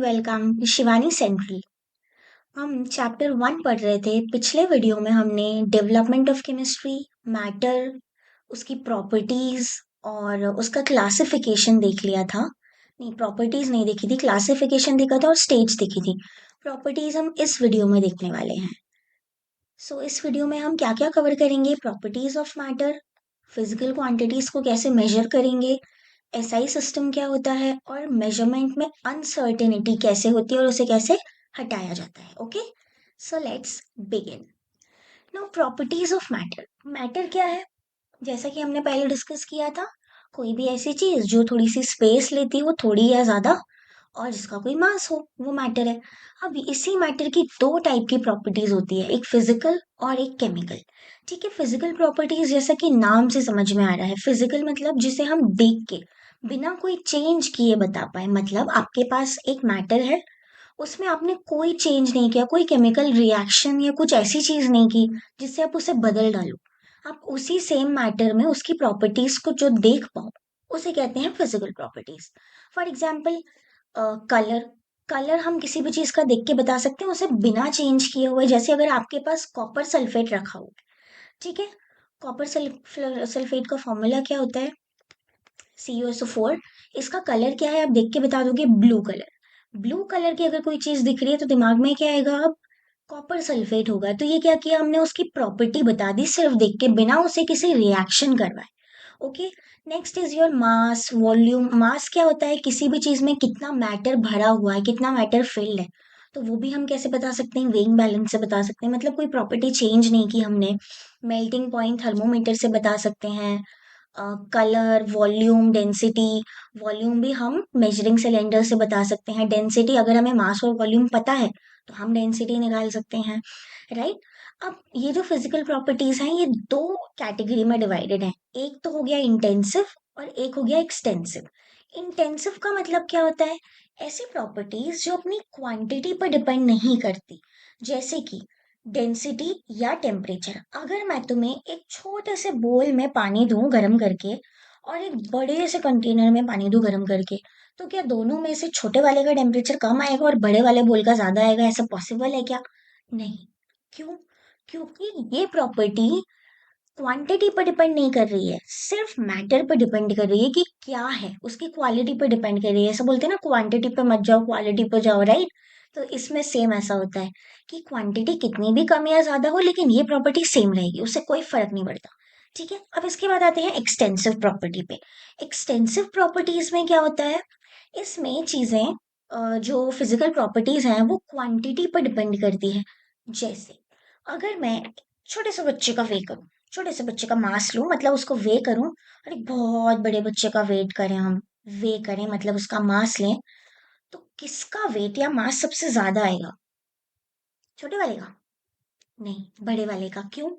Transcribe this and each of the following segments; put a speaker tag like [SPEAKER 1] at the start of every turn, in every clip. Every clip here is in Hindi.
[SPEAKER 1] Welcome Shivani central. हम चैप्टर 1 पढ़ रहे थे। पिछले वीडियो में हमने डेवलपमेंट ऑफ केमिस्ट्री, मैटर, उसकी प्रॉपर्टीज और उसका क्लासिफिकेशन देख लिया था। नहीं, प्रॉपर्टीज नहीं देखी थी, क्लासिफिकेशन देखा था और स्टेज देखी थी। प्रॉपर्टीज हम इस वीडियो में देखने वाले हैं। इस वीडियो में हम क्या क्या कवर करेंगे? Properties of matter, physical quantities को कैसे मेजर करेंगे, एसआई सिस्टम क्या होता है और मेजरमेंट में अनसर्टेनिटी कैसे होती है और उसे कैसे हटाया जाता है। Okay, so let's begin. Now properties of matter. Matter क्या है? जैसा कि हमने पहले डिस्कस किया था, कोई भी ऐसी चीज जो थोड़ी सी स्पेस लेती हो, थोड़ी या ज्यादा, और जिसका कोई मास हो, वो मैटर है। अब इसी मैटर की दो टाइप की प्रॉपर्टीज होती है, एक फिजिकल और एक केमिकल। ठीक है, फिजिकल प्रॉपर्टीज जैसा कि नाम से समझ में आ रहा है, फिजिकल मतलब जिसे हम देख के बिना कोई चेंज किए बता पाए। मतलब आपके पास एक मैटर है, उसमें आपने कोई चेंज नहीं किया, कोई केमिकल रिएक्शन या कुछ ऐसी चीज नहीं की जिससे आप उसे बदल डालो। आप उसी सेम मैटर में उसकी प्रॉपर्टीज को जो देख पाओ, उसे कहते हैं physical properties. For example, colour. Colour हम किसी भी चीज का देख के बता सकते हैं, उसे बिना चेंज किए हुए। जैसे अगर आपके पास कॉपर सल्फेट रखा हो, ठीक है, कॉपर सल्फेट का फॉर्मूला क्या होता है? CuSO4। इसका कलर क्या है आप देख के बता दोगे? Blue colour. ब्लू कलर की अगर कोई चीज दिख रही है तो दिमाग में क्या आएगा? अब कॉपर सल्फेट होगा। तो ये क्या किया हमने? उसकी प्रॉपर्टी बता दी सिर्फ देख के, बिना उसे किसी रिएक्शन करवाए। Okay, next is your mass, volume. Mass क्या होता है? किसी भी चीज में कितना मैटर भरा हुआ है, कितना मैटर फिल्ड है। तो वो भी हम कैसे बता सकते हैं? वेइंग बैलेंस से बता सकते हैं। मतलब कोई प्रॉपर्टी चेंज नहीं की हमने। मेल्टिंग पॉइंट थर्मोमीटर से बता सकते हैं। Colour, volume, density. वॉल्यूम भी हम मेजरिंग सिलेंडर से बता सकते हैं। डेंसिटी, अगर हमें मास और वॉल्यूम पता है तो हम डेंसिटी निकाल सकते हैं, राइट? अब ये जो फिजिकल प्रॉपर्टीज हैं, ये दो कैटेगरी में डिवाइडेड हैं। एक तो हो गया इंटेंसिव और एक हो गया एक्सटेंसिव। इंटेंसिव का मतलब क्या होता है? ऐसी प्रॉपर्टीज जो अपनी क्वांटिटी पर डिपेंड नहीं करती, जैसे कि डेंसिटी या टेम्परेचर। अगर मैं तुम्हें एक छोटे से बोल में पानी दूं गर्म करके और एक बड़े से कंटेनर में पानी दूं गर्म करके, तो क्या दोनों में से छोटे वाले का टेम्परेचर कम आएगा और बड़े वाले बोल का ज्यादा आएगा? ऐसा पॉसिबल है क्या? नहीं। क्यों? क्योंकि ये प्रॉपर्टी क्वांटिटी पर डिपेंड नहीं कर रही है, सिर्फ मैटर पर डिपेंड कर रही है कि क्या है, उसकी क्वालिटी पर डिपेंड कर रही है। ऐसा बोलते हैं ना, क्वांटिटी पे मत जाओ, क्वालिटी पर जाओ, राइट? तो इसमें सेम ऐसा होता है कि क्वांटिटी कितनी भी कम या ज्यादा हो, लेकिन ये प्रॉपर्टी सेम रहेगी, उससे कोई फर्क नहीं पड़ता। ठीक है, अब इसके बाद आते हैं एक्सटेंसिव प्रॉपर्टी पे। एक्सटेंसिव प्रॉपर्टीज में क्या होता है? इसमें चीजें, जो फिजिकल प्रॉपर्टीज हैं वो क्वांटिटी पर डिपेंड करती है। जैसे अगर मैं छोटे से बच्चे का वेट करूं, छोटे से बच्चे का मास लूं, मतलब उसको वे करूं, और एक बहुत बड़े बच्चे का वेट करें हम, वे करें मतलब उसका मास लें, तो किसका वेट या मास सबसे ज्यादा आएगा? छोटे वाले का? नहीं, बड़े वाले का। क्यों?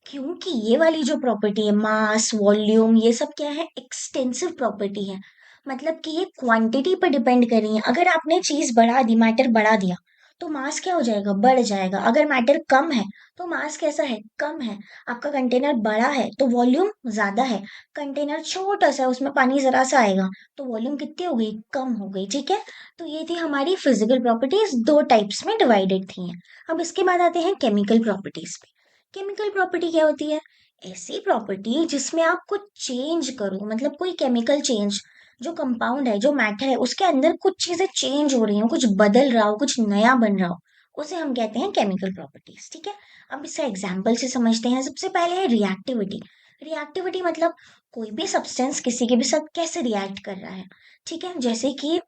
[SPEAKER 1] क्योंकि ये वाली जो प्रॉपर्टी है, मास, वॉल्यूम, ये सब क्या है? एक्सटेंसिव प्रॉपर्टी है। मतलब कि ये क्वांटिटी पर डिपेंड कर रही है। अगर आपने चीज बढ़ा दी, मैटर बढ़ा दिया, तो मास क्या हो जाएगा? बढ़ जाएगा। अगर मैटर कम है तो मास कैसा है? कम है। आपका कंटेनर बड़ा है तो वॉल्यूम ज्यादा है। कंटेनर छोटा सा है, उसमें पानी जरा सा आएगा, तो वॉल्यूम कितनी हो गई? कम हो गई। ठीक है, तो ये थी हमारी फिजिकल प्रॉपर्टीज, दो टाइप्स में डिवाइडेड थी हैं। अब इसके बाद आते हैं केमिकल प्रॉपर्टीज पे। केमिकल प्रॉपर्टी क्या होती है? ऐसी प्रॉपर्टी जिसमें आप कुछ चेंज करो, मतलब कोई केमिकल चेंज, जो कंपाउंड है, जो मैटर है, उसके अंदर कुछ चीजें चेंज हो रही हो, कुछ बदल रहा हो, कुछ नया बन रहा हो, उसे हम कहते हैं केमिकल प्रॉपर्टीज। ठीक है, अब इसे एग्जाम्पल से समझते हैं। सबसे पहले है रिएक्टिविटी। रिएक्टिविटी मतलब कोई भी सब्सटेंस किसी के भी साथ कैसे रिएक्ट कर रहा है। ठीक है, जैसे कि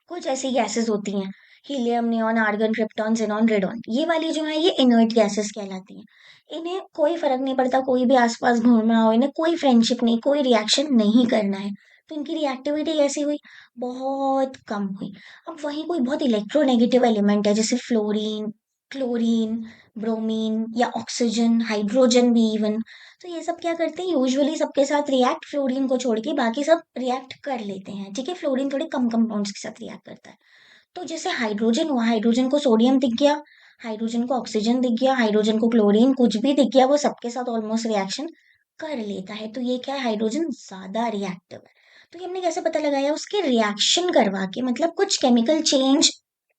[SPEAKER 1] कुछ ऐसी गैसेस होती हैं, helium, neon, argon, krypton, xenon, radon. ये वाली जो है ये इनर्ट गैसेस कहलाती हैं। इन्हें कोई फर्क नहीं पड़ता, कोई भी आसपास घूम रहा हो, इन्हें कोई फ्रेंडशिप नहीं, कोई रिएक्शन नहीं करना है, तो इनकी रिएक्टिविटी कैसी हुई? बहुत कम हुई। अब वहीं कोई बहुत इलेक्ट्रोनेगेटिव एलिमेंट है, जैसे फ्लोरीन, क्लोरीन, ब्रोमीन या ऑक्सीजन, हाइड्रोजन भी इवन, तो ये सब क्या करते हैं? यूजुअली सबके साथ रिएक्ट, फ्लोरीन को छोड़ के बाकी सब रिएक्ट कर लेते हैं। ठीक है, फ्लोरीन थोड़े कम कंपाउंड्स के साथ रिएक्ट करता है। तो जैसे हाइड्रोजन हुआ, हाइड्रोजन को सोडियम दिख गया, हाइड्रोजन को ऑक्सीजन दिख गया, हाइड्रोजन को क्लोरीन, कुछ भी दिख गया, वो सबके साथ ऑलमोस्ट रिएक्शन कर लेता है। तो ये क्या है? हाइड्रोजन ज्यादा रिएक्टिव है। तो ये हमने कैसे पता लगाया, उसके रिएक्शन करवा के, मतलब कुछ केमिकल चेंज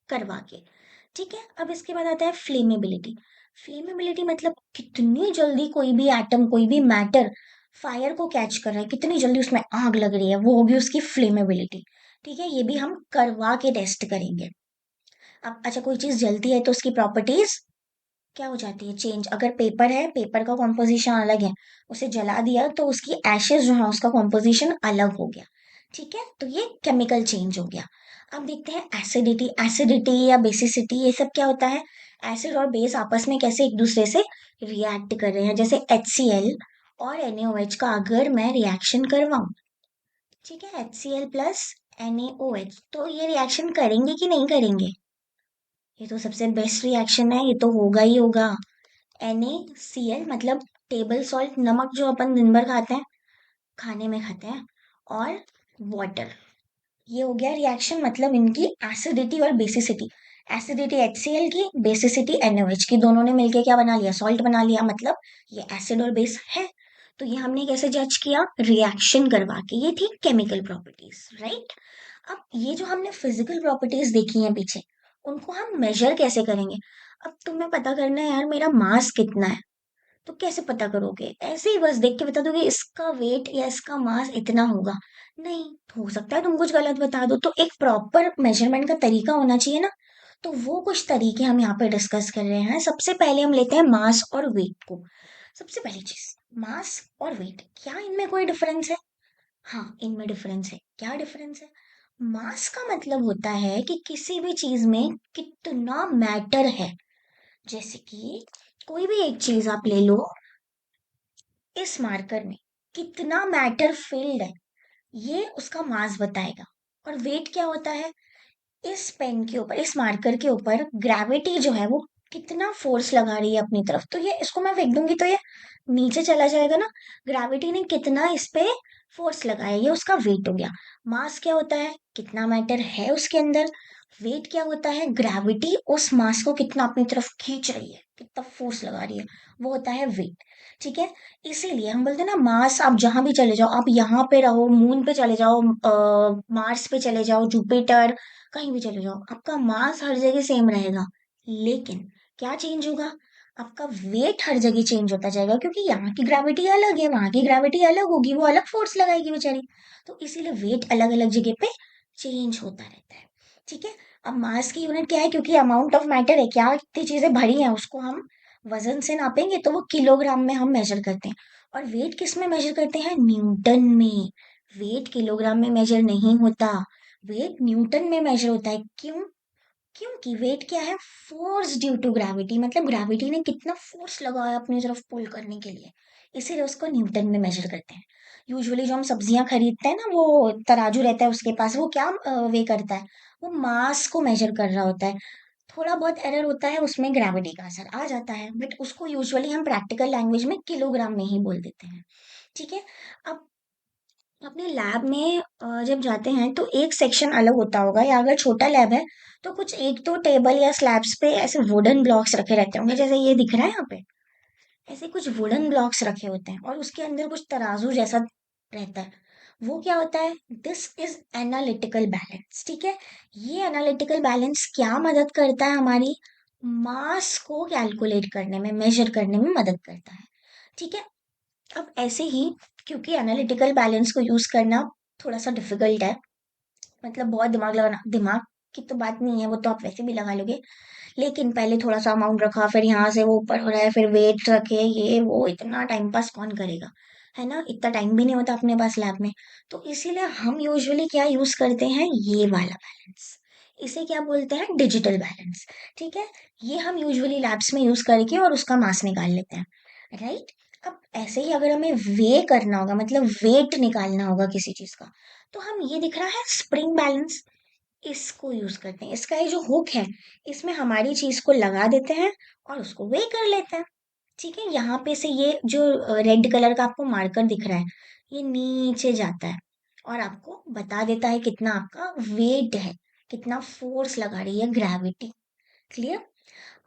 [SPEAKER 1] करवा के। ठीक है, अब इसके बाद आता है फ्लेमेबिलिटी। फ्लेमेबिलिटी मतलब कितनी जल्दी कोई भी एटम, कोई भी मैटर फायर को कैच कर रहा है, कितनी जल्दी उसमें आग लग रही है, वो होगी उसकी फ्लेमेबिलिटी। ठीक है, ये भी हम करवा के टेस्ट करेंगे। अब अच्छा, कोई चीज जलती है तो उसकी प्रॉपर्टीज क्या हो जाती है, चेंज। अगर पेपर है, पेपर का कॉम्पोजिशन अलग है, उसे जला दिया तो उसकी एशेज जो है उसका कॉम्पोजिशन अलग हो गया। ठीक है, तो ये केमिकल चेंज हो गया। अब देखते हैं एसिडिटी। एसिडिटी या बेसिसिटी, ये सब क्या होता है, एसिड और बेस आपस में कैसे एक दूसरे से रिएक्ट कर रहे हैं। जैसे HCl और NaOH का अगर मैं रिएक्शन करवाऊं, ठीक है, HCl प्लस NaOH, तो ये रिएक्शन करेंगे कि नहीं करेंगे? ये तो सबसे बेस्ट रिएक्शन है, ये तो होगा ही होगा। NaCl मतलब टेबल सॉल्ट, नमक जो अपन दिन भर खाते हैं, खाने में खाते हैं, और वाटर, ये हो गया रिएक्शन। मतलब इनकी एसिडिटी और बेसिसिटी, एसिडिटी HCl की, बेसिसिटी NaOH की, दोनों ने मिलके क्या बना लिया, सॉल्ट बना लिया। मतलब ये एसिड और बेस है। तो ये हमने कैसे जज किया, रिएक्शन करवा के। ये थी केमिकल प्रॉपर्टीज, राइट। अब ये जो हमने फिजिकल प्रॉपर्टीज देखी हैं पीछे, उनको हम मेजर कैसे करेंगे। अब तुम्हें पता करना है यार मेरा मास कितना है, तो कैसे पता करोगे, ऐसे ही बस देख के बता दोगे इसका वेट या इसका मास इतना होगा? नहीं, हो सकता है तुम कुछ गलत बता दो, तो एक प्रॉपर मेजरमेंट का तरीका होना चाहिए ना। तो वो कुछ तरीके हम यहाँ पे डिस्कस कर रहे हैं। सबसे पहले हम लेते हैं मास और वेट को। सबसे पहली चीज, मास और वेट, क्या इनमें कोई डिफरेंस है? हाँ, इनमें डिफरेंस है। क्या डिफरेंस है? मास का मतलब होता है कि किसी भी चीज में कितना मैटर है। जैसे कि कोई भी एक चीज आप ले लो, इस मार्कर में कितना मैटर फिल्ड है, ये उसका मास बताएगा। और वेट क्या होता है, इस पेन के ऊपर, इस मार्कर के ऊपर ग्रेविटी जो है वो कितना फोर्स लगा रही है अपनी तरफ, तो ये इसको मैं फेंक दूंगी तो ये नीचे चला जाएगा ना। ग्रेविटी ने कितना इस पे फोर्स लगाया, ये उसका वेट हो गया। मास क्या होता है, कितना मैटर है उसके अंदर। वेट क्या होता है, ग्रेविटी उस मास को कितना अपनी तरफ खींच रही है, कितना फोर्स लगा रही है, वो होता है वेट। ठीक है, इसीलिए हम बोलते हैं ना, मास आप जहां भी चले जाओ, आप यहाँ पे रहो, मून पे चले जाओ, मार्स पे चले जाओ, जुपिटर, कहीं भी चले जाओ, आपका मास हर जगह सेम रहेगा। लेकिन क्या चेंज होगा, आपका वेट हर जगह चेंज होता जाएगा, क्योंकि यहाँ की ग्रेविटी अलग है, वहां की ग्रेविटी अलग होगी, वो अलग फोर्स लगाएगी बेचारी। तो इसीलिए वेट अलग अलग जगह पे चेंज होता रहता है। ठीक है, अब मास की यूनिट क्या है, क्योंकि अमाउंट ऑफ मैटर है, क्या कितनी चीजें भरी हैं उसको हम वजन से नापेंगे तो वो किलोग्राम में हम मेजर करते हैं। और वेट किस में मेजर करते हैं, न्यूटन में। वेट किलोग्राम में मेजर नहीं होता, वेट न्यूटन में मेजर होता है। क्यों? क्योंकि वेट क्या है, फोर्स ड्यू टू ग्रेविटी, मतलब ग्रेविटी ने कितना फोर्स लगाया अपनी तरफ पुल करने के लिए, इसीलिए उसको न्यूटन में मेजर करते हैं। यूजुअली जो हम सब्जियां खरीदते हैं ना, वो तराजू रहता है उसके पास, वो क्या वे करता है, वो मास को मेजर कर रहा होता है। थोड़ा बहुत एरर होता है उसमें, ग्रेविटी का असर आ जाता है, बट उसको यूजुअली हम प्रैक्टिकल लैंग्वेज में किलोग्राम में ही बोल देते हैं। ठीक है, अब अपने लैब में जब जाते हैं तो एक सेक्शन अलग होता होगा, या अगर छोटा लैब है तो कुछ एक दो टेबल या स्लैब्स पे ऐसे वुडन ब्लॉक्स रखे रहते होंगे, जैसे ये दिख रहा है यहाँ पे, ऐसे कुछ वुडन ब्लॉक्स रखे होते हैं, और उसके अंदर कुछ तराजू जैसा रहता है। वो क्या होता है, दिस इज एनालिटिकल बैलेंस। ठीक है, ये एनालिटिकल बैलेंस क्या मदद करता है, हमारी मास को कैलकुलेट करने में, मेजर करने में मदद करता है। ठीक है, अब ऐसे ही, क्योंकि एनालिटिकल बैलेंस को यूज करना थोड़ा सा डिफिकल्ट है, मतलब बहुत दिमाग लगाना, दिमाग की तो बात नहीं है, वो तो आप वैसे भी लगा लोगे। लेकिन पहले थोड़ा सा अमाउंट रखा, फिर यहाँ से वो ऊपर हो रहा है, फिर वेट रखे, ये वो, इतना टाइम पास कौन करेगा, है ना, इतना टाइम भी नहीं होता अपने पास लैब में। तो इसीलिए हम यूजुअली क्या यूज करते हैं, ये वाला बैलेंस। इसे क्या बोलते हैं, डिजिटल बैलेंस। ठीक है, ये हम यूजुअली लैब्स में यूज करके और उसका मास निकाल लेते हैं, राइट। अब ऐसे ही अगर हमें वे करना होगा, मतलब वेट निकालना होगा किसी चीज का, तो हम, ये दिख रहा है स्प्रिंग बैलेंस, इसको यूज करते हैं। इसका ये जो हुक है, इसमें हमारी चीज को लगा देते हैं और उसको वे कर लेते हैं। ठीक है, यहाँ पे से ये जो रेड कलर का आपको मार्कर दिख रहा है, ये नीचे जाता है और आपको बता देता है कितना आपका वेट है, कितना फोर्स लगा रही है ग्रेविटी। क्लियर?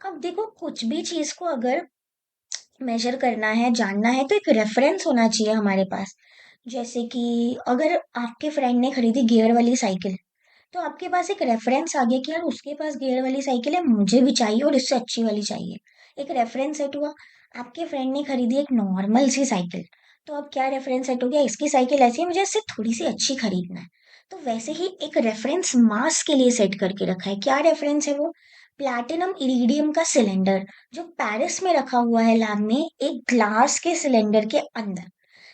[SPEAKER 1] अब देखो, कुछ भी चीज को अगर मेजर करना है, जानना है, तो एक रेफरेंस होना चाहिए हमारे पास। जैसे कि अगर आपके फ्रेंड ने खरीदी गियर वाली साइकिल, तो आपके पास एक रेफरेंस आ गया कि यार उसके पास गियर वाली साइकिल है, मुझे भी चाहिए और इससे अच्छी वाली चाहिए। एक रेफरेंस सेट हुआ। आपके फ्रेंड ने खरीदी एक नॉर्मल सी साइकिल, तो अब क्या रेफरेंस सेट हो गया, इसकी साइकिल ऐसी है, मुझे इससे थोड़ी सी अच्छी खरीदना है। तो वैसे ही एक रेफरेंस मास के लिए सेट करके रखा है। क्या रेफरेंस है वो? प्लैटिनम इरिडियम का सिलेंडर, जो पेरिस में रखा हुआ है लैब में, एक ग्लास के सिलेंडर के अंदर।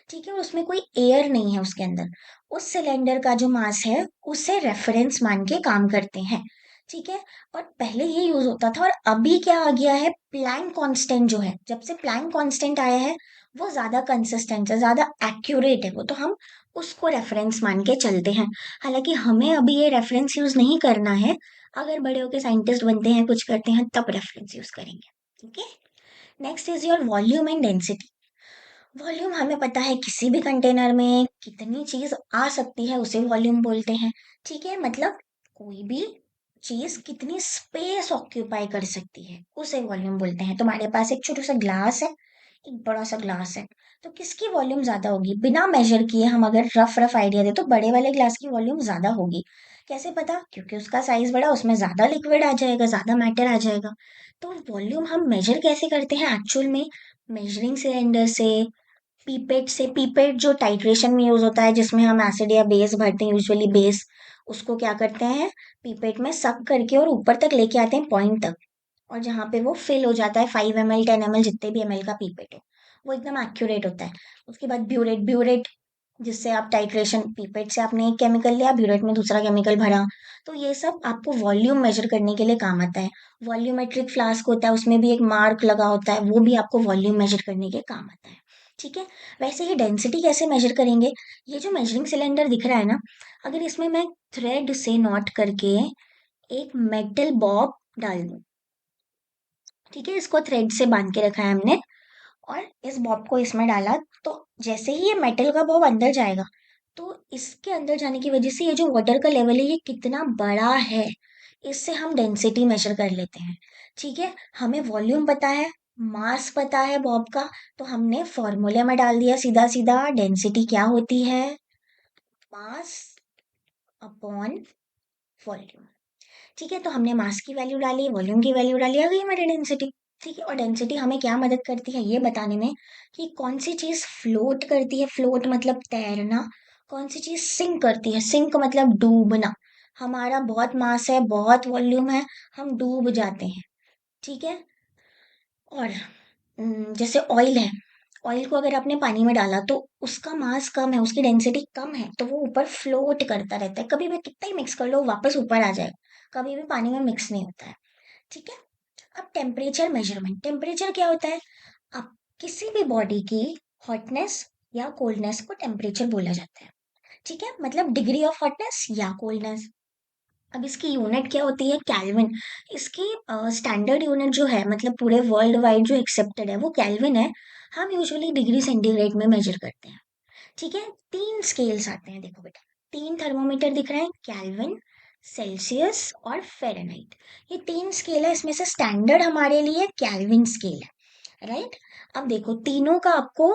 [SPEAKER 1] ठीक है, और उसमें कोई एयर नहीं है उसके अंदर। उस सिलेंडर का जो मास है, उसे रेफरेंस मान के काम करते हैं। ठीक है। और पहले ये यूज होता था, और अभी क्या आ गया है, प्लैंक कांस्टेंट जो है, जब से प्लैंक कांस्टेंट आया है, वो ज्यादा कंसिस्टेंट है, ज्यादा एक्यूरेट है वो, तो हम उसको रेफरेंस मान के चलते हैं। हालांकि हमें अभी ये रेफरेंस यूज नहीं करना है। अगर बड़े होके साइंटिस्ट बनते हैं, कुछ करते हैं, तब रेफरेंस यूज करेंगे। ठीक है। Next is your volume and density. Volume हमें पता है, किसी भी कंटेनर में कितनी चीज आ सकती है उसे वॉल्यूम बोलते हैं। ठीक है, मतलब कोई भी चीज कितनी स्पेस ऑक्यूपाई कर सकती है उसे वॉल्यूम बोलते हैं। तुम्हारे पास एक छोटा सा ग्लास है, एक बड़ा सा ग्लास है, तो किसकी वॉल्यूम ज्यादा होगी? बिना मेजर किए हम अगर रफ रफ आइडिया दे, तो बड़े वाले ग्लास की वॉल्यूम ज्यादा होगी। कैसे पता? क्योंकि उसका साइज बड़ा, उसमें ज्यादा लिक्विड आ जाएगा, ज्यादा मैटर आ जाएगा। तो वॉल्यूम हम मेजर कैसे करते हैं एक्चुअल में? मेजरिंग सिलेंडर से, पीपेट से। पीपेट जो टाइट्रेशन में यूज होता है, जिसमें हम एसिड या बेस भरते हैं, यूजुअली बेस, उसको क्या करते हैं, पीपेट में सक करके और ऊपर तक लेके आते हैं, पॉइंट तक। और जहाँ पे वो फिल हो जाता है, 5 ml 10 ml जितने भी ml का पीपेट हो, वो एकदम एक्यूरेट होता है। उसके बाद ब्यूरेट। ब्यूरेट जिससे आप टाइट्रेशन, पीपेट से आपने एक केमिकल लिया, ब्यूरेट में दूसरा केमिकल भरा, तो ये सब आपको वॉल्यूम मेजर करने के लिए काम आता है। वॉल्यूमेट्रिक फ्लास्क होता है, उसमें भी एक मार्क लगा होता है, वो भी आपको वॉल्यूम मेजर करने के काम आता है। ठीक है। वैसे ही डेंसिटी कैसे मेजर करेंगे? ये जो मेजरिंग सिलेंडर दिख रहा है ना, अगर इसमें मैं थ्रेड से नॉट करके एक मेटल बॉब डाल दूं, ठीक है, इसको थ्रेड से बांध के रखा है हमने, और इस बॉब को इसमें डाला, तो जैसे ही ये मेटल का बॉब अंदर जाएगा, तो इसके अंदर जाने की वजह से ये जो वाटर का लेवल है, ये कितना बड़ा है, इससे हम डेंसिटी मेजर कर लेते हैं। ठीक है। हमें वॉल्यूम पता है, मास पता है बॉब का, तो हमने फॉर्मूले में डाल दिया सीधा सीधा, डेंसिटी क्या होती है, मास अपॉन वॉल्यूम। ठीक है, तो हमने मास की वैल्यू डाली, वॉल्यूम की वैल्यू डाली, आ गई हमारी डेंसिटी। ठीक है, और डेंसिटी हमें क्या मदद करती है ये बताने में, कि कौन सी चीज फ्लोट करती है, फ्लोट मतलब तैरना, कौन सी चीज सिंक करती है, सिंक मतलब डूबना। हमारा बहुत मास है, बहुत वॉल्यूम है, हम डूब जाते हैं। ठीक है। और जैसे ऑयल है, ऑयल को अगर आपने पानी में डाला, तो उसका मास कम है, उसकी डेंसिटी कम है, तो वो ऊपर फ्लोट करता रहता है, कभी भी कितना ही मिक्स कर लो वापस ऊपर आ जाएगा, कभी भी पानी में मिक्स नहीं होता है। ठीक है। अब टेम्परेचर मेजरमेंट। टेम्परेचर क्या होता है? अब किसी भी बॉडी की हॉटनेस या कोल्डनेस को टेम्परेचर बोला जाता है। ठीक है, मतलब डिग्री ऑफ हॉटनेस या कोल्डनेस। अब इसकी यूनिट क्या होती है? केल्विन। इसकी स्टैंडर्ड यूनिट जो है, मतलब पूरे वर्ल्ड वाइड जो एक्सेप्टेड है, वो केल्विन है। हम यूजुअली डिग्री सेंटीग्रेड में मेजर करते हैं। ठीक है। 3 स्केल्स आते हैं, देखो बेटा, 3 थर्मोमीटर दिख रहे हैं, केल्विन, सेल्सियस और फ़ारेनहाइट। ये 3 स्केल है, इसमें से स्टैंडर्ड हमारे लिए केल्विन स्केल है, राइट? अब देखो, तीनों का आपको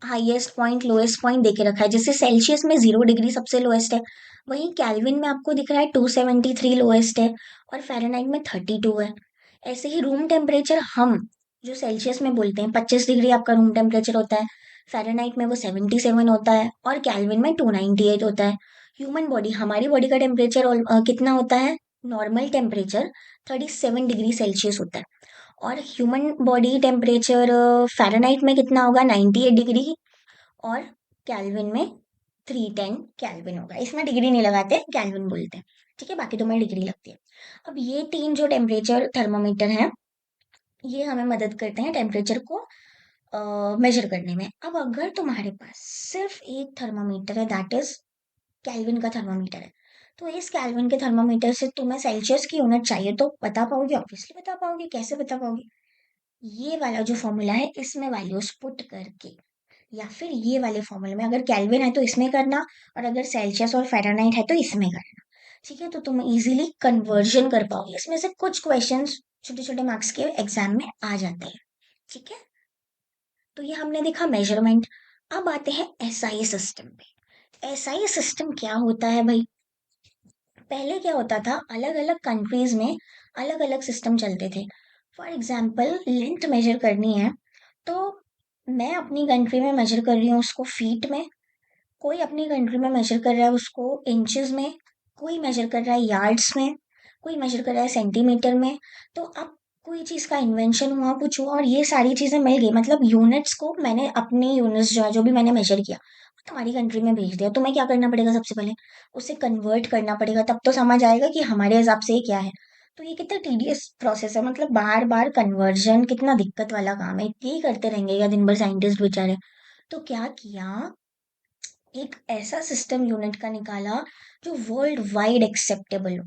[SPEAKER 1] हाईएस्ट पॉइंट, लोएस्ट पॉइंट देके रखा है। जैसे सेल्सियस में 0 डिग्री सबसे लोएस्ट है, वहीं केल्विन में आपको दिख रहा है 273 लोएस्ट है, और फ़ारेनहाइट में 32 है। ऐसे ही रूम टेम्परेचर, हम जो सेल्सियस में बोलते हैं 25 डिग्री आपका रूम टेम्परेचर होता है, फ़ारेनहाइट में वो 77 होता है, और केल्विन में 298 होता है। ह्यूमन बॉडी, हमारी बॉडी का टेम्परेचर कितना होता है? नॉर्मल टेम्परेचर 37 डिग्री सेल्सियस होता है, और ह्यूमन बॉडी टेम्परेचर फ़ारेनहाइट में कितना होगा? 98 डिग्री, और केल्विन में 310 केल्विन होगा। इसमें डिग्री नहीं लगाते, केल्विन बोलते हैं। ठीक है, बाकी तो में डिग्री लगती है। अब ये तीन जो टेम्परेचर थर्मोमीटर हैं, ये हमें मदद करते हैं टेम्परेचर को मेजर करने में। अब अगर तुम्हारे पास सिर्फ एक थर्मामीटर है, दैट इज केल्विन का थर्मामीटर है, तो इस केल्विन के थर्मामीटर से तुम्हें सेल्सियस की यूनिट चाहिए, तो बता पाओगे? ऑब्वियसली बता पाओगे। कैसे बता पाओगे? ये वाला जो फॉर्मूला है, इसमें वैल्यूज पुट करके, या फिर ये वाले फॉर्मूले में, अगर केल्विन है तो इसमें करना, और अगर सेल्सियस और फ़ारेनहाइट है तो इसमें करना। ठीक है, तो तुम इजीली कन्वर्जन कर पाओगे। इसमें से कुछ क्वेश्चंस छोटे छोटे मार्क्स के एग्जाम में आ जाते हैं। ठीक है, तो ये हमने देखा मेजरमेंट। अब आते हैं एसआई सिस्टम पे। एसआई सिस्टम क्या होता है भाई? पहले क्या होता था, अलग अलग कंट्रीज में अलग अलग सिस्टम चलते थे। फॉर एग्जाम्पल लेंथ मेजर करनी है तो मैं अपनी कंट्री में मेजर कर रही हूँ उसको फीट में, कोई अपनी कंट्री में मेजर कर रहा है उसको इंचेस में, कोई मेजर कर रहा है यार्ड्स में, कोई मेजर कर रहा है सेंटीमीटर में। तो अब कोई चीज का इन्वेंशन हुआ, कुछ हुआ और ये सारी चीजें मिल गई, मतलब यूनिट्स को मैंने अपनी यूनिट्स जो है जो भी मैंने मेजर किया वो तुम्हारी कंट्री में भेज दिया। तुम्हें क्या करना पड़ेगा? सबसे पहले उसे कन्वर्ट करना पड़ेगा, तब तो समझ आएगा कि हमारे हिसाब से ये क्या है। तो ये कितना टीडियस प्रोसेस है, मतलब बार बार कन्वर्जन कितना दिक्कत वाला काम है, यही करते रहेंगे या दिन भर साइंटिस्ट बेचारे। तो क्या किया, एक ऐसा सिस्टम यूनिट का निकाला जो वर्ल्ड वाइड एक्सेप्टेबल हो,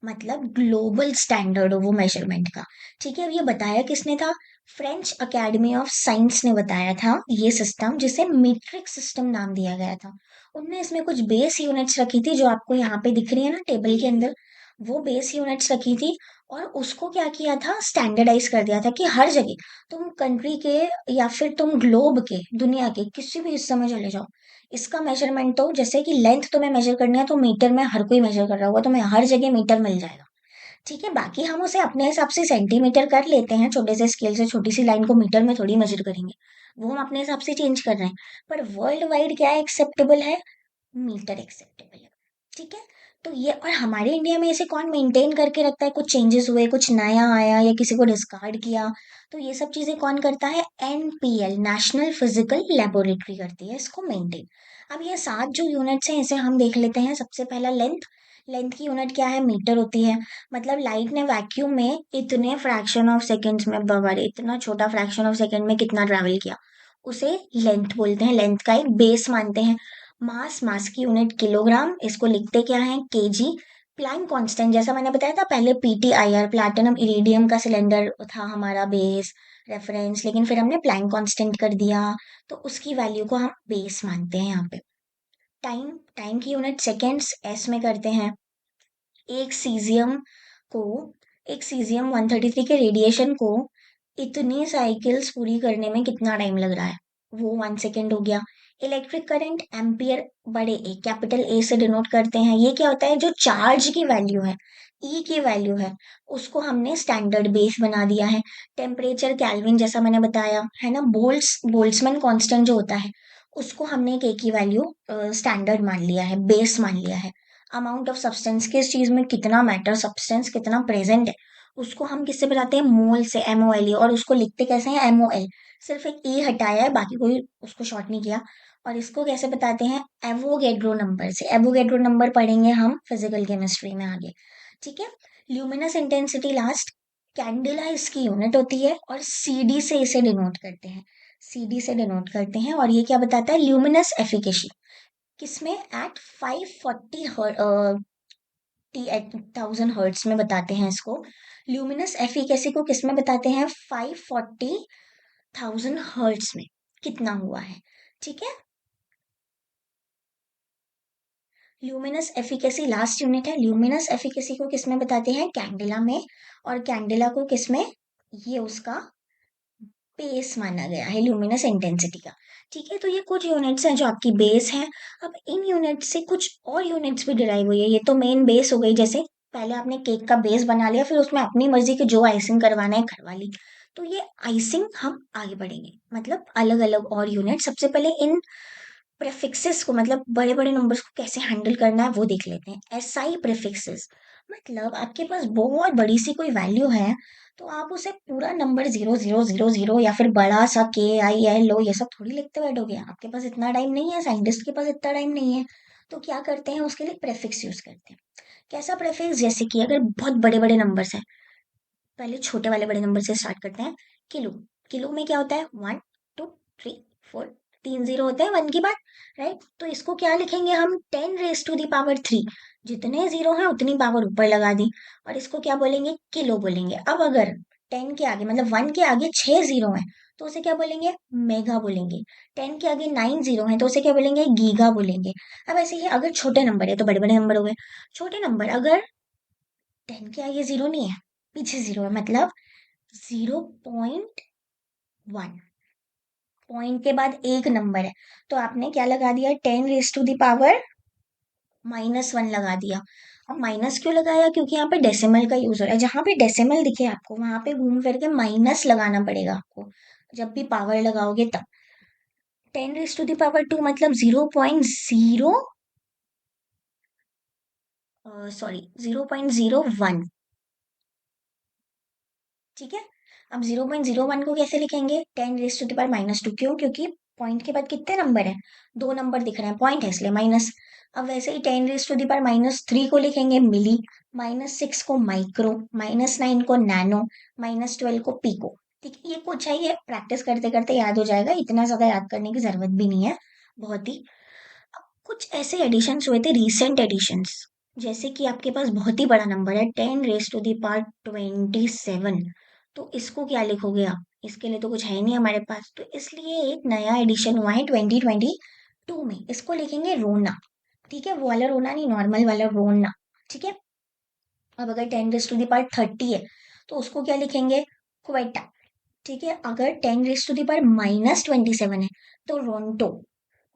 [SPEAKER 1] मतलब ग्लोबल स्टैंडर्ड हो वो मेजरमेंट का। ठीक है, अब ये बताया किसने था? फ्रेंच अकेडमी ऑफ साइंस ने बताया था ये सिस्टम, जिसे मीट्रिक सिस्टम नाम दिया गया था। उनने इसमें कुछ बेस यूनिट्स रखी थी जो आपको यहाँ पे दिख रही है ना टेबल के अंदर, वो बेस यूनिट्स रखी थी। और उसको क्या किया था, स्टैंडर्डाइज कर दिया था कि हर जगह तुम कंट्री के या फिर तुम ग्लोब के, दुनिया के किसी भी हिस्से में चले जाओ, इसका मेजरमेंट तो जैसे कि लेंथ तुम्हें मेजर करनी है तो मीटर में हर कोई मेजर कर रहा होगा, तुम्हें हर जगह मीटर मिल जाएगा। ठीक है, बाकी हम उसे अपने हिसाब से सेंटीमीटर कर लेते हैं, छोटे से स्केल से छोटी सी लाइन को मीटर में थोड़ी मेजर करेंगे, वो हम अपने हिसाब से चेंज कर रहे हैं। पर वर्ल्ड वाइड क्या एक्सेप्टेबल है? मीटर एक्सेप्टेबल है। ठीक है, तो ये, और हमारे इंडिया में इसे कौन मेंटेन करके रखता है? कुछ चेंजेस हुए, कुछ नया आया या किसी को डिस्कार्ड किया, तो ये सब चीजें कौन करता है? एनपीएल, नेशनल फिजिकल लेबोरेटरी करती है इसको मेंटेन। अब ये 7 जो यूनिट्स हैं इसे हम देख लेते हैं। सबसे पहला लेंथ। लेंथ की यूनिट क्या है? मीटर होती है। मतलब लाइट ने वैक्यूम में इतने फ्रैक्शन ऑफ सेकेंड्स में, बाबा रे, इतना छोटा फ्रैक्शन ऑफ सेकेंड में कितना ट्रैवल किया, उसे लेंथ बोलते हैं, लेंथ का एक बेस मानते हैं। मास, मास की यूनिट किलोग्राम, इसको लिखते क्या है? केजी। प्लैंक कांस्टेंट, जैसा मैंने बताया था पहले, पीटीआईआर, प्लैटिनम इरिडियम का सिलेंडर था हमारा बेस रेफरेंस, लेकिन फिर हमने प्लैंक कांस्टेंट कर दिया, तो उसकी वैल्यू को हम बेस मानते हैं यहाँ पे। टाइम, टाइम की यूनिट सेकेंड्स, एस में करते हैं। एक सीजियम को, एक सीजियम 133 के रेडिएशन को इतनी साइकिल्स पूरी करने में कितना टाइम लग रहा है, वो 1 सेकेंड हो गया। इलेक्ट्रिक करंट, एम्पियर, बड़े ए कैपिटल ए से डिनोट करते हैं। ये क्या होता है? जो चार्ज की वैल्यू है, ई की वैल्यू है, उसको हमने स्टैंडर्ड बेस बना दिया है। टेम्परेचर केल्विन, जैसा मैंने बताया है ना, बोल्ट्जमैन कांस्टेंट जो होता है उसको हमने एक ए की वैल्यू स्टैंडर्ड मान लिया है, बेस मान लिया है। अमाउंट ऑफ सब्सटेंस, किस चीज में कितना मैटर, सब्सटेंस कितना प्रेजेंट है, उसको हम किससे बताते हैं? मोल से, MOL। और उसको लिखते कैसे हैं? MOL, सिर्फ एक ई हटाया है, बाकी कोई उसको शॉर्ट नहीं किया। और इसको कैसे बताते हैं? एवोगेड्रो नंबर से। एवोगेड्रो नंबर पढ़ेंगे हम फिजिकल केमिस्ट्री में आगे। ठीक है, ल्यूमिनस इंटेंसिटी लास्ट। कैंडिला इसकी यूनिट होती है और सीडी से इसे डिनोट करते हैं, सीडी से डिनोट करते हैं। और ये क्या बताता है? ल्यूमिनस एफिकेसी, किसमें? एट 540 1000 हर्ट्स में बताते हैं इसको। ल्यूमिनस एफिकेसी को किसमें बताते हैं? 540,000 हर्ट्स में कितना हुआ है। ठीक है, ल्यूमिनस एफिकेसी लास्ट यूनिट है। ल्यूमिनस एफिकेसी को किसमें बताते हैं? कैंडिला में। और कैंडिला को किसमें? ये उसका बेस माना गया है ल्यूमिनस इंटेंसिटी का। ठीक है, तो ये कुछ यूनिट्स हैं जो आपकी बेस है। अब इन यूनिट से कुछ और यूनिट्स भी डिराइव हुई है, ये तो मेन बेस हो गई। जैसे पहले आपने केक का बेस बना लिया, फिर उसमें अपनी मर्जी की जो आइसिंग करवाना है करवा ली। तो ये आइसिंग हम आगे बढ़ेंगे, मतलब अलग अलग और यूनिट। सबसे पहले इन प्रेफिक्सेस को, मतलब बड़े बड़े नंबर्स को कैसे हैंडल करना है वो देख लेते हैं। एसआई प्रेफिक्सेस, मतलब आपके पास बहुत बड़ी सी कोई वैल्यू है तो आप उसे पूरा नंबर 0000 या फिर बड़ा सा KIL ये सब थोड़ी लिखते बैठोगे, आपके पास इतना टाइम नहीं है, साइंटिस्ट के पास इतना टाइम नहीं है। तो क्या करते हैं उसके लिए? प्रेफिक्स यूज करते हैं। कैसा प्रेफिक्स? जैसे कि अगर बहुत बड़े बड़े नंबर्स हैं, पहले छोटे वाले बड़े नंबर से स्टार्ट करते हैं। किलो, किलो में क्या होता है? 1 2 3 4, 3 0 होते हैं 1 की बाद, राइट? तो इसको क्या लिखेंगे हम? 10⁻³ जितने जीरो हैं उतनी पावर ऊपर लगा दी, और इसको क्या बोलेंगे? किलो बोलेंगे। अब अगर 10 के आगे, मतलब 1 के आगे 6 जीरो हैं तो उसे क्या बोलेंगे? मेगा बोलेंगे। 10 के आगे 9 जीरो हैं तो उसे क्या बोलेंगे? गीगा बोलेंगे। अब ऐसे ही अगर छोटे नंबर है तो बड़े बड़े नंबर हो गए। छोटे नंबर अगर 10 के आगे जीरो नहीं है, पीछे जीरो है, मतलब 0.1, पॉइंट के बाद एक नंबर है, तो आपने क्या लगा दिया, 10⁻⁻1 लगा दिया। अब माइनस क्यों लगाया, क्योंकि यहाँ पे डेसिमल का यूज हो रहा है, जहां पे डेसिमल दिखे आपको वहां पे घूम फिर के माइनस लगाना पड़ेगा आपको, जब भी पावर लगाओगे तब। 10⁻² मतलब 0.0, सॉरी 0.01, ठीक है। अब 0.01 को कैसे लिखेंगे, 10⁻⁻², क्यों, क्योंकि पॉइंट के बाद कितने नंबर है, दो नंबर दिख रहे हैं, पॉइंट है इसलिए माइनस। अब वैसे ही 10⁻³ को लिखेंगे मिली, -6 को माइक्रो, -9 को नैनो, -12 को पीको। ठीक है, ये कुछ है, ये प्रैक्टिस करते करते याद हो जाएगा, इतना ज्यादा याद करने की जरूरत भी नहीं है, बहुत ही। अब कुछ ऐसे एडिशंस हुए थे, रीसेंट एडिशंस, जैसे कि आपके पास बहुत ही बड़ा नंबर है 10⁻27, तो इसको क्या लिखोगे आप, इसके लिए तो कुछ है ही नहीं हमारे पास, तो इसलिए एक नया एडिशन हुआ है 2022 में, इसको लिखेंगे रोना। ठीक है, वो वाला रोना नहीं, नॉर्मल वाला रोना। ठीक है। अब अगर 10⁻30 है तो उसको क्या लिखेंगे, क्वेटा। ठीक है, अगर 10⁻⁻27 है तो रोंटो,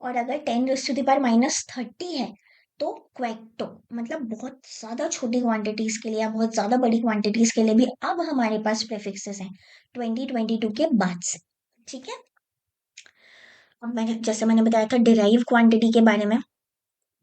[SPEAKER 1] और अगर 10⁻⁻30 है तो क्वेक्टो। मतलब बहुत ज्यादा छोटी क्वांटिटीज के लिए या बहुत ज्यादा बड़ी क्वांटिटीज के लिए भी अब हमारे पास प्रीफिक्सेस हैं 2022 के बाद से। ठीक है। अब मैंने जैसे मैंने बताया था डिराइव क्वांटिटी के बारे में,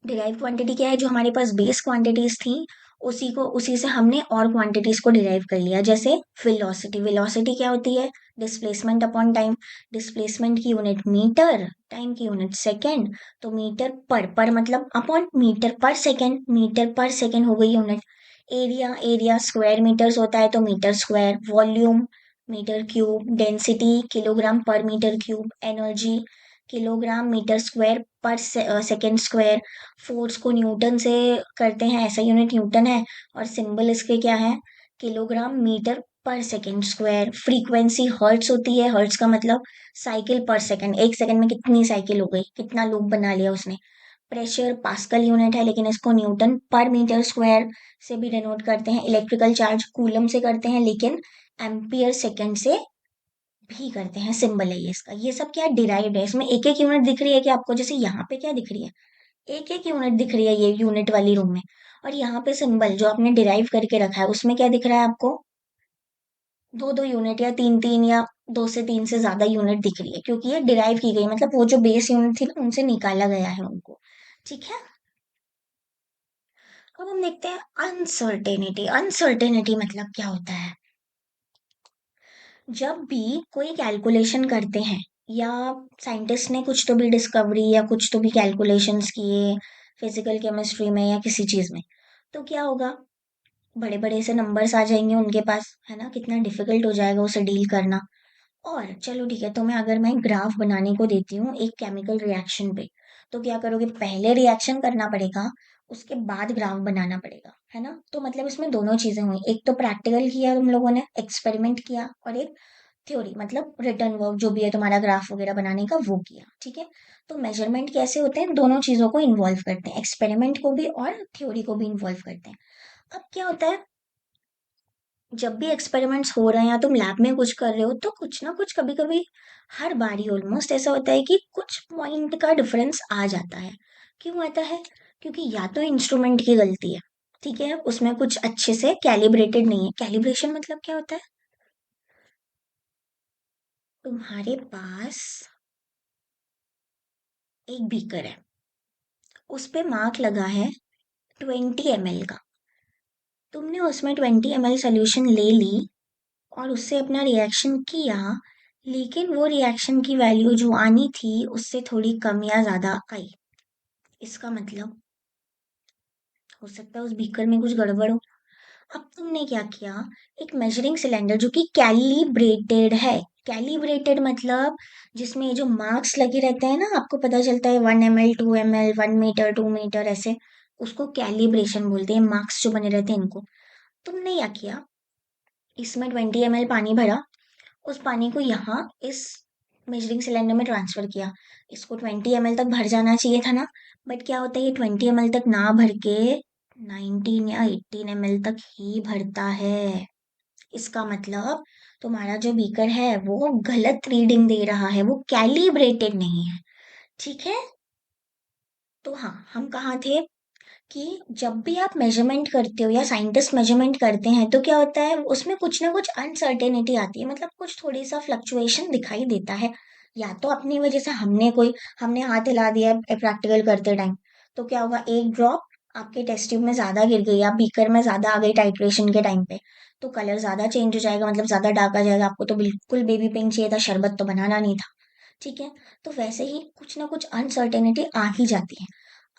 [SPEAKER 1] डिराइव क्वांटिटी क्या है, जो हमारे पास बेस क्वांटिटीज थी उसी से हमने और क्वांटिटीज को डिराइव कर लिया, जैसे वेलोसिटी। वेलोसिटी क्या होती है, डिस्प्लेसमेंट अपॉन टाइम, डिस्प्लेसमेंट की यूनिट मीटर, टाइम की यूनिट सेकेंड, तो मीटर पर मतलब अपॉन मीटर पर सेकेंड, मीटर पर सेकेंड हो गई unit. Area, area square metres होता है तो metre square, volume metre cube, density kilogram पर metre cube, energy kilogram metre square पर सेकेंड स्क्वायर, फोर्स को न्यूटन से करते हैं, ऐसा यूनिट न्यूटन है, और सिंबल इसके क्या है, किलोग्राम मीटर पर सेकेंड स्क्वायर। फ्रीक्वेंसी हर्ट्स होती है, हर्ट्स का मतलब साइकिल पर सेकेंड, एक सेकेंड में कितनी साइकिल हो गई, कितना लूप बना लिया उसने। प्रेशर पास्कल यूनिट है, लेकिन इसको न्यूटन पर मीटर स्क्वायर से भी डिनोट करते हैं। इलेक्ट्रिकल चार्ज कूलम से करते हैं, लेकिन एम्पियर सेकेंड से भी करते हैं, सिंबल है ये इसका। ये सब क्या डिराइव्ड है, इसमें एक एक यूनिट दिख रही है कि आपको, जैसे यहाँ पे क्या दिख रही है, एक एक यूनिट दिख रही है ये यूनिट वाली रो में, और यहाँ पे सिंबल जो आपने डिराइव करके रखा है उसमें क्या दिख रहा है आपको, दो दो यूनिट या तीन तीन या दो से तीन से ज्यादा यूनिट दिख रही है, क्योंकि ये डिराइव की गई, मतलब वो जो बेस यूनिट थी ना उनसे निकाला गया है उनको। ठीक है। अब हम देखते हैं अनसर्टेनिटी। अनसर्टेनिटी मतलब क्या होता है, जब भी कोई कैलकुलेशन करते हैं, या साइंटिस्ट ने कुछ तो भी डिस्कवरी या कुछ तो भी कैलकुलेशंस किए फिजिकल केमिस्ट्री में या किसी चीज में, तो क्या होगा, बड़े बड़े से नंबर्स आ जाएंगे उनके पास, है ना, कितना डिफिकल्ट हो जाएगा उसे डील करना। और चलो ठीक है, तो मैं अगर मैं ग्राफ बनाने को देती हूँ एक केमिकल रिएक्शन पे, तो क्या करोगे, पहले रिएक्शन करना पड़ेगा, उसके बाद ग्राफ बनाना पड़ेगा, है ना। तो मतलब इसमें दोनों चीजें हुई, एक तो प्रैक्टिकल किया तुम लोगों ने, एक्सपेरिमेंट किया, और एक थ्योरी मतलब रिटर्न वर्क जो भी है तुम्हारा ग्राफ वगैरह बनाने का, वो किया। ठीक है। तो मेजरमेंट कैसे होते हैं, दोनों चीजों को इन्वॉल्व करते हैं, एक्सपेरिमेंट को भी और थ्योरी को भी इन्वॉल्व करते हैं। अब क्या होता है, जब भी एक्सपेरिमेंट्स हो रहे हैं या तुम लैब में कुछ कर रहे हो, तो कुछ ना कुछ कभी कभी, हर बारी ऑलमोस्ट ऐसा होता है कि कुछ पॉइंट का डिफरेंस आ जाता है। क्यों आता है, क्योंकि या तो इंस्ट्रूमेंट की गलती है, ठीक है, उसमें कुछ अच्छे से कैलिब्रेटेड नहीं है। कैलिब्रेशन मतलब क्या होता है, तुम्हारे पास एक बीकर है, उस पे मार्क लगा है 20 ml का, तुमने उसमें 20 ml सोल्यूशन ले ली और उससे अपना रिएक्शन किया, लेकिन वो रिएक्शन की वैल्यू जो आनी थी उससे थोड़ी कम या ज्यादा आई। इसका मतलब हो सकता है उस बीकर में कुछ गड़बड़ हो। अब तुमने क्या किया, एक मेजरिंग सिलेंडर जो कि कैलिब्रेटेड है, कैलिब्रेटेड मतलब जिसमें ये जो मार्क्स लगे रहते हैं ना, आपको पता चलता है 1 ml 2 ml 1 मीटर 2 मीटर ऐसे, उसको कैलिब्रेशन बोलते हैं, मार्क्स जो बने रहते हैं इनको। तुमने क्या किया, इसमें 20 ml पानी भरा, उस पानी को यहाँ इस मेजरिंग सिलेंडर में ट्रांसफर किया, इसको 20 ml तक भर जाना चाहिए था ना, बट क्या होता है ये 20 ml तक ना भर के 19 या 18 ml तक ही भरता है। इसका मतलब तुम्हारा जो बीकर है वो गलत रीडिंग दे रहा है, वो कैलिब्रेटेड नहीं है। ठीक है। तो हाँ, हम कहाँ थे कि जब भी आप मेजरमेंट करते हो या साइंटिस्ट मेजरमेंट करते हैं तो क्या होता है, उसमें कुछ ना कुछ अनसर्टेनिटी आती है, मतलब कुछ थोड़ी सा फ्लक्चुएशन दिखाई देता है। या तो अपनी वजह से हमने हाथ हिला दिया प्रैक्टिकल करते टाइम, तो क्या होगा, एक ड्रॉप आपके टेस्ट ट्यूब में ज्यादा गिर गई या बीकर में ज्यादा आ गई टाइट्रेशन के टाइम पे, तो कलर ज्यादा चेंज हो जाएगा, मतलब ज्यादा डार्क आ जाएगा। आपको तो बिल्कुल बेबी पिंक चाहिए था, शरबत तो बनाना नहीं था। ठीक है। तो वैसे ही कुछ ना कुछ अनसर्टेनिटी आ ही जाती है।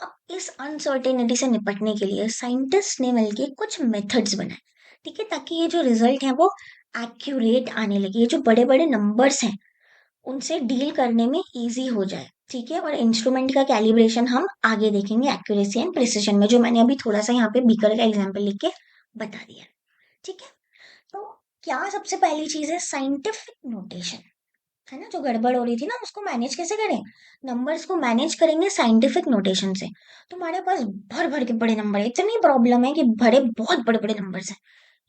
[SPEAKER 1] अब इस अनसर्टेनिटी से निपटने के लिए साइंटिस्ट ने मिलके कुछ मेथड्स बनाए। ठीक है, ताकि ये जो रिजल्ट है वो एक्यूरेट आने लगे, ये जो बड़े बड़े नंबर्स हैं उनसे डील करने में इजी हो जाए। ठीक है। और इंस्ट्रूमेंट का कैलिब्रेशन हम आगे देखेंगे एक्यूरेसी एंड प्रिसिशन में, जो मैंने अभी थोड़ा सा यहाँ पे बीकर का एग्जाम्पल लिख के बता दिया। ठीक है। तो क्या सबसे पहली चीज है, साइंटिफिक नोटेशन। है ना, जो गड़बड़ हो रही थी ना उसको मैनेज कैसे करें, नंबर्स को मैनेज करेंगे साइंटिफिक नोटेशन से। तुम्हारे पास भर भर के बड़े नंबर है, इतनी प्रॉब्लम है कि बड़े बहुत बड़े बड़े नंबर्स हैं,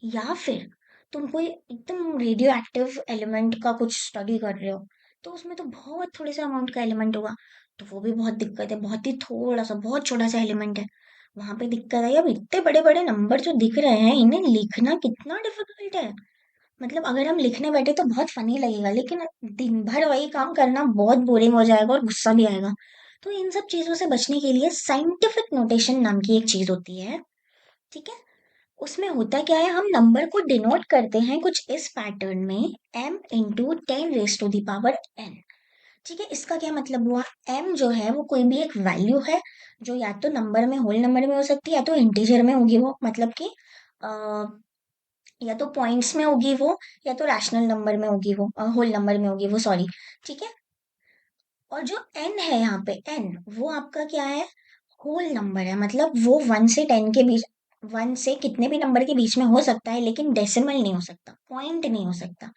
[SPEAKER 1] या फिर तुम कोई एकदम रेडियो एक्टिव एलिमेंट का कुछ स्टडी कर रहे हो, तो उसमें तो बहुत थोड़े से अमाउंट का एलिमेंट होगा, तो वो भी बहुत दिक्कत है, बहुत ही थोड़ा सा बहुत छोटा सा एलिमेंट है, वहां पे दिक्कत है। अब इतने बड़े बड़े नंबर जो दिख रहे हैं इन्हें लिखना कितना डिफिकल्ट है, मतलब अगर हम लिखने बैठे तो बहुत फनी लगेगा, लेकिन दिन भर वही काम करना बहुत बोरिंग हो जाएगा और गुस्सा भी आएगा। तो इन सब चीजों से बचने के लिए साइंटिफिक नोटेशन नाम की एक चीज होती है। ठीक है। उसमें होता क्या है, हम नंबर को डिनोट करते हैं कुछ इस पैटर्न में, m × 10⁻⁴ n। ठीक है। इसका क्या मतलब हुआ, m जो है वो कोई भी एक वैल्यू है, जो या तो नंबर में, होल नंबर में हो सकती है, या तो इंटीजर में होगी वो, मतलब कि या तो पॉइंट्स में होगी वो, या तो रैशनल नंबर में होगी वो, होल नंबर में होगी वो, सॉरी। ठीक है। और जो n है यहाँ पे n, वो आपका क्या है, होल नंबर है, मतलब वो 1 से 10 के बीच, 1 से कितने भी नंबर के बीच में हो सकता है, लेकिन डेसिमल नहीं हो सकता, पॉइंट नहीं हो सकता।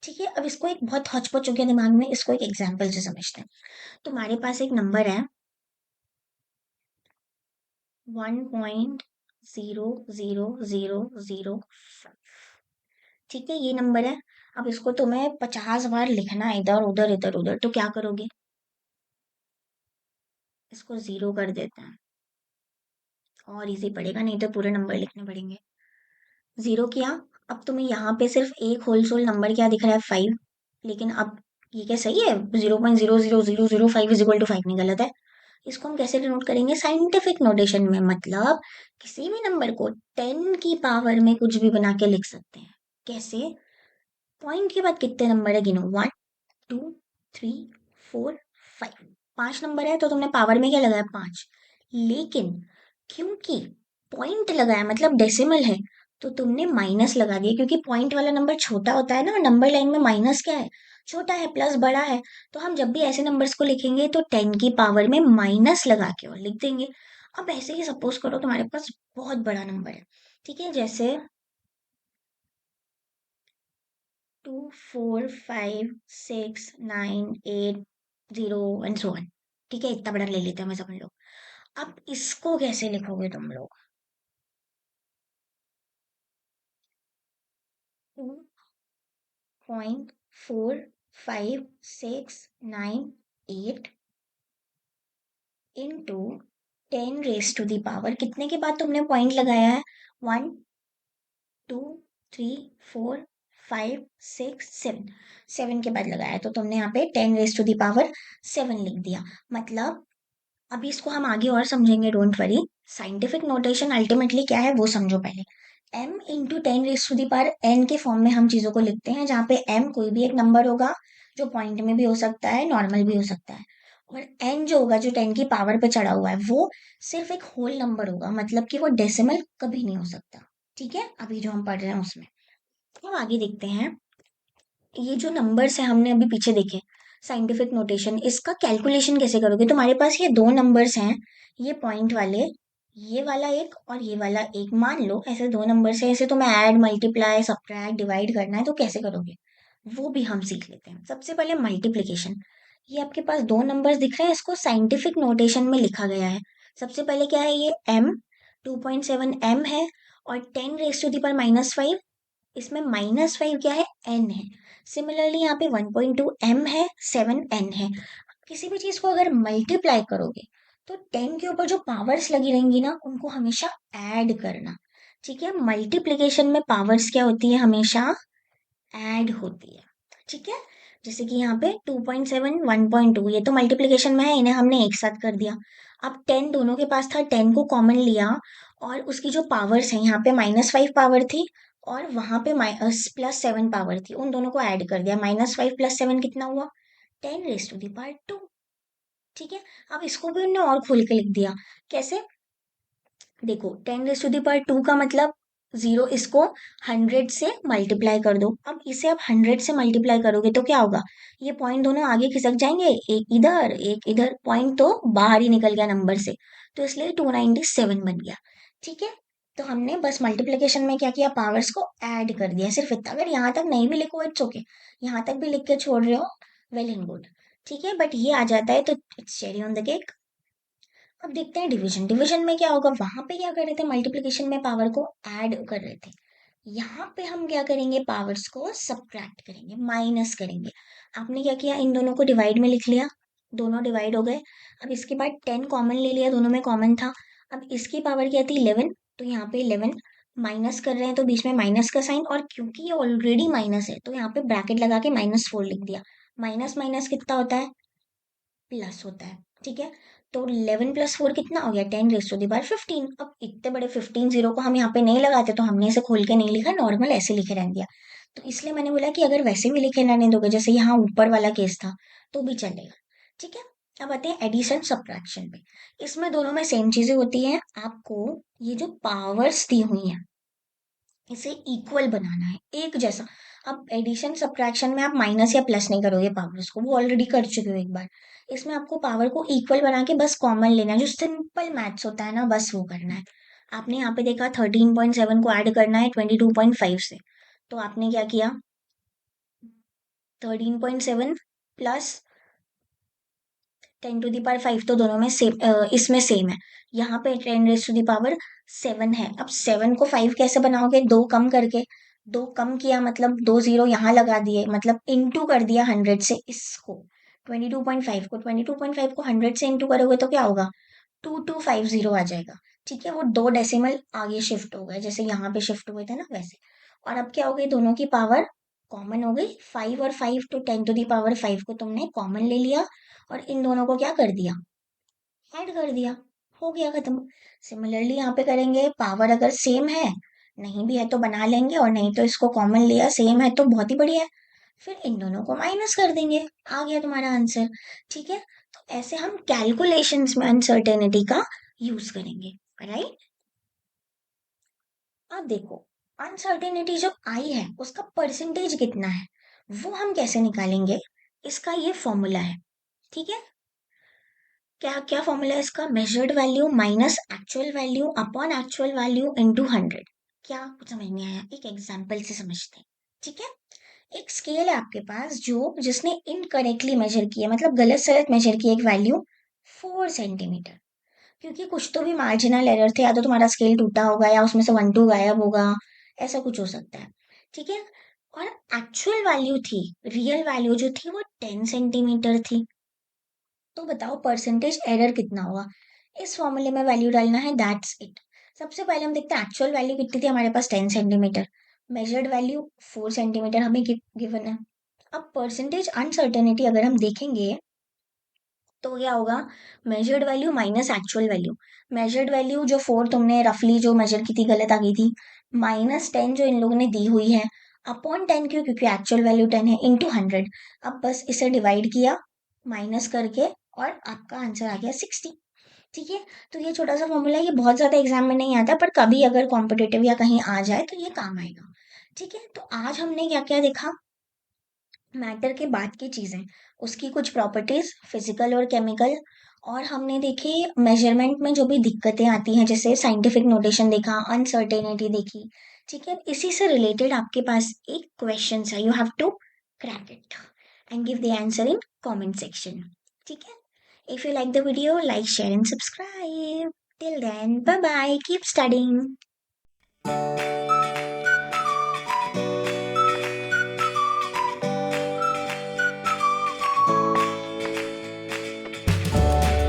[SPEAKER 1] ठीक है। अब इसको एक बहुत हौच-पौच हो गया दिमाग में, इसको एक एग्जांपल से समझते हैं। तुम्हारे पास एक नंबर है 1.00005। ठीक है, ये नंबर है। अब इसको तुम्हें 50 बार लिखना है, इधर उधर इधर उधर, तो क्या करोगे, इसको जीरो कर देते हैं, और इजी पड़ेगा, नहीं तो पूरे नंबर लिखने पड़ेंगे। जीरो किया। अब तुम्हें यहाँ पे सिर्फ एक होल सोल नंबर क्या दिख रहा है, 5। लेकिन अब ये क्या सही है, 0.00005 इज इक्वल टू 5 नहीं, गलत है। इसको हम कैसे डिनोट करेंगे, साइंटिफिक नोटेशन में, मतलब किसी भी नंबर को 10 की पावर में कुछ भी बना के लिख सकते हैं। कैसे, पॉइंट के बाद कितने नंबर है गिनो, 1 2 3 4 5, 5 नंबर है, तो तुमने पावर में क्या लगाया, 5। लेकिन क्योंकि पॉइंट लगाया मतलब डेसिमल है, तो तुमने माइनस लगा दिया, क्योंकि पॉइंट वाला नंबर छोटा होता है ना, नंबर लाइन में माइनस क्या है, छोटा है, प्लस बड़ा है। तो हम जब भी ऐसे नंबर्स को लिखेंगे तो 10 की पावर में माइनस लगा के और लिख देंगे। अब ऐसे ही सपोज करो तुम्हारे पास बहुत बड़ा नंबर है। ठीक है, जैसे 2 4 5 6 9 8 0 एंड सो ऑन। ठीक है, इतना बड़ा ले लेते हैं, मैं समझ लो। अब इसको कैसे लिखोगे तुम लोग, 2.4569 8 इंटू 10⁻⁴ कितने के बाद तुमने पॉइंट लगाया है, 1 2 3 4 5 6 7, 7 के बाद लगाया है, तो तुमने यहाँ पे 10⁻⁷ लिख दिया। मतलब अभी इसको हम आगे और समझेंगे, don't worry. Scientific notation ultimately क्या है वो समझो पहले। m × 10⁻n के फॉर्म में हम चीजों को लिखते हैं, जहाँ पे m कोई भी एक नंबर होगा, जो पॉइंट में भी हो सकता है, नॉर्मल भी हो सकता है। और n जो होगा, जो 10 की पावर पे चढ़ा हुआ है, वो सिर्फ एक होल नंबर होगा, मतलब कि वो डेसिमल कभी नहीं हो सकता। ठीक है, अभी जो हम पढ़ रहे हैं उसमें हम आगे देखते हैं। ये जो नंबर्स है हमने अभी पीछे देखे, साइंटिफिक नोटेशन, इसका कैलकुलेशन कैसे करोगे। तुम्हारे पास ये दो नंबर्स हैं, ये पॉइंट वाले, ये वाला एक और ये वाला एक, मान लो ऐसे दो नंबर्स है, ऐसे तुम्हें ऐड मल्टीप्लाई सब्ट्रैक्ट डिवाइड करना है, तो कैसे करोगे वो भी हम सीख लेते हैं। सबसे पहले मल्टीप्लीकेशन। ये आपके पास दो नंबर्स दिख रहे हैं, इसको साइंटिफिक नोटेशन में लिखा गया है। सबसे पहले क्या है, ये m 2.7 m है, और 10⁻⁻⁵ इसमें -5 क्या है, n है। सिमिलरली यहाँ पे 1.2 m है, 7 n है। किसी भी चीज को अगर मल्टीप्लाई करोगे तो 10 के ऊपर जो पावर्स लगी रहेंगी ना उनको हमेशा ऐड करना। ठीक है, मल्टीप्लिकेशन में पावर्स क्या होती है, हमेशा ऐड होती है। ठीक है, जैसे कि यहाँ पे 2.7 1.2 ये तो मल्टीप्लिकेशन में है, इन्हें हमने एक साथ कर दिया। अब 10 दोनों के पास था, 10 को कॉमन लिया और उसकी जो पावर्स है, यहाँ पे -5 पावर थी और वहां पे +7 पावर थी, उन दोनों को ऐड कर दिया। -5 + 7 कितना हुआ, 10⁻²। ठीक है, अब इसको भी उन्होंने और खोल के लिख दिया। कैसे, देखो 10⁻² का मतलब 0, इसको 100 से मल्टीप्लाई कर दो। अब इसे आप 100 से मल्टीप्लाई करोगे तो क्या होगा, ये पॉइंट दोनों आगे खिसक जाएंगे, एक इधर, पॉइंट तो बाहर ही निकल गया नंबर से, तो इसलिए 297 बन गया। ठीक है, तो हमने बस मल्टीप्लिकेशन में क्या किया, पावर्स को ऐड कर दिया, सिर्फ इतना। अगर यहाँ तक नहीं भी लिखो इट्स ओके, यहाँ तक भी लिख के छोड़ रहे हो, वेल एंड गुड। ठीक है, बट ये आ जाता है तो it's cherry on the cake. अब देखते हैं डिवीजन। डिवीजन में क्या होगा, वहां पे क्या कर रहे थे, मल्टीप्लिकेशन में पावर को ऐड कर रहे थे। यहाँ पे हम क्या करेंगे, पावर्स को सब्ट्रैक्ट करेंगे, माइनस करेंगे। आपने क्या किया, इन दोनों को डिवाइड में लिख लिया, दोनों डिवाइड हो गए। अब इसके बाद 10 कॉमन ले लिया, दोनों में कॉमन था। अब इसकी पावर क्या थी, 11, तो यहाँ पे 11 माइनस कर रहे हैं तो बीच में माइनस का साइन, और क्योंकि ये ऑलरेडी माइनस है तो यहाँ पे ब्रैकेट लगा के -4 लिख दिया। माइनस माइनस कितना होता है, प्लस होता है। ठीक है, तो 11 + 4 कितना हो गया, 10⁻15। अब इतने बड़े 15 जीरो को हम यहाँ पे नहीं लगाते, तो हमने इसे खोल के नहीं लिखा, नॉर्मल ऐसे लिखे रहने दिया। तो इसलिए मैंने बोला कि अगर वैसे भी लिखे रहने दोगे, जैसे यहाँ ऊपर वाला केस था, तो भी चलेगा। ठीक है, अब आते हैं एडिशन सब्ट्रैक्शन पे। इसमें दोनों में सेम चीजें होती हैं। आपको ये जो पावर्स दी हुई हैं इसे इक्वल बनाना है, एक जैसा। अब एडिशन सब्ट्रैक्शन में आप माइनस या प्लस नहीं करोगे पावर्स को, वो ऑलरेडी कर चुके हो एक बार। इसमें आपको पावर को इक्वल बना के बस कॉमन लेना है, जो सिंपल मैथ्स होता है ना, बस वो करना है। आपने यहाँ पे देखा 13.7 को ऐड करना है 22.5 से, तो आपने क्या किया, 13.7 प्लस 10⁻5 तो दोनों में सेम, इसमें सेम है। यहाँ पे 10⁻7 है। अब 7 को 5 कैसे बनाओगे, दो कम करके। दो कम किया मतलब दो जीरो यहाँ लगा दिए, मतलब इंटू कर दिया 100 से इसको। 22.5 को 100 से इंटू करोगे तो क्या होगा, 2250 आ जाएगा। ठीक है, वो दो डेसिमल आगे शिफ्ट हो गए, जैसे यहाँ पे शिफ्ट हुए थे ना वैसे। और अब क्या हो गई, दोनों की पावर कॉमन हो गई, 5 और 5, तो 10⁻5 को तुमने कॉमन ले लिया और इन दोनों को क्या कर दिया, ऐड कर दिया, हो गया खत्म। सिमिलरली यहाँ पे करेंगे, पावर अगर सेम है, नहीं भी है तो बना लेंगे, और नहीं तो इसको कॉमन लिया, सेम है तो बहुत ही बढ़िया है, फिर इन दोनों को माइनस कर देंगे, आ गया तुम्हारा आंसर। ठीक है, तो ऐसे हम कैलकुलेशंस में अनसर्टेनिटी का यूज करेंगे, राइट। अब देखो, अनसर्टेनिटी जो आई है उसका परसेंटेज कितना है, वो हम कैसे निकालेंगे, इसका ये फॉर्मूला है। ठीक है, क्या क्या फॉर्मूला है इसका, measured value minus actual value upon actual value into 100। क्या कुछ समझ नहीं आया, एक एग्जांपल से समझते हैं। ठीक है, एक स्केल है आपके पास जो जिसने इनकरेक्टली मेजर किया, मतलब गलत सलत मेजर की एक वैल्यू 4 सेंटीमीटर। क्योंकि कुछ तो भी मार्जिनल एरर थे, या तो तुम्हारा स्केल टूटा होगा या उसमें से 1 2 गायब होगा, ऐसा कुछ हो सकता है। ठीक है, और एक्चुअल वैल्यू थी, रियल वैल्यू जो थी वो 10 सेंटीमीटर थी। तो बताओ परसेंटेज एरर कितना हुआ, इस फॉर्मूले में वैल्यू डालना है, दैट्स इट। सबसे पहले हम देखते हैं एक्चुअल वैल्यू कितनी थी, हमारे पास 10 सेंटीमीटर, मेजर्ड वैल्यू 4 सेंटीमीटर हमें गिवन है। अब परसेंटेज अनसर्टेनिटी अगर हम देखेंगे तो क्या होगा, measured value minus actual value. Measured value जो 4 तुमने रफली जो मेजर की थी गलत आ गई थी, -10 जो इन लोगों ने दी हुई है, अपॉन 10 क्यों, क्योंकि एक्चुअल वैल्यू 10 है, इंटू 100। अब बस इसे डिवाइड किया माइनस करके और आपका आंसर आ गया 60। ठीक है, तो ये छोटा सा फॉर्मूला है, ये बहुत ज्यादा एग्जाम में नहीं आता, पर कभी अगर कॉम्पिटेटिव या कहीं आ जाए तो ये काम आएगा। ठीक है, तो आज हमने क्या क्या देखा, मैटर के बाद की चीजें, उसकी कुछ प्रॉपर्टीज फिजिकल और केमिकल, और हमने देखे मेजरमेंट में जो भी दिक्कतें आती हैं, जैसे साइंटिफिक नोटेशन देखा, अनसर्टेनिटी देखी। ठीक है, इसी से रिलेटेड आपके पास एक क्वेश्चन है, you have to crack it and give the answer in comment section. ठीक है, if you like the video, like share and subscribe. Till then, bye bye, keep studying.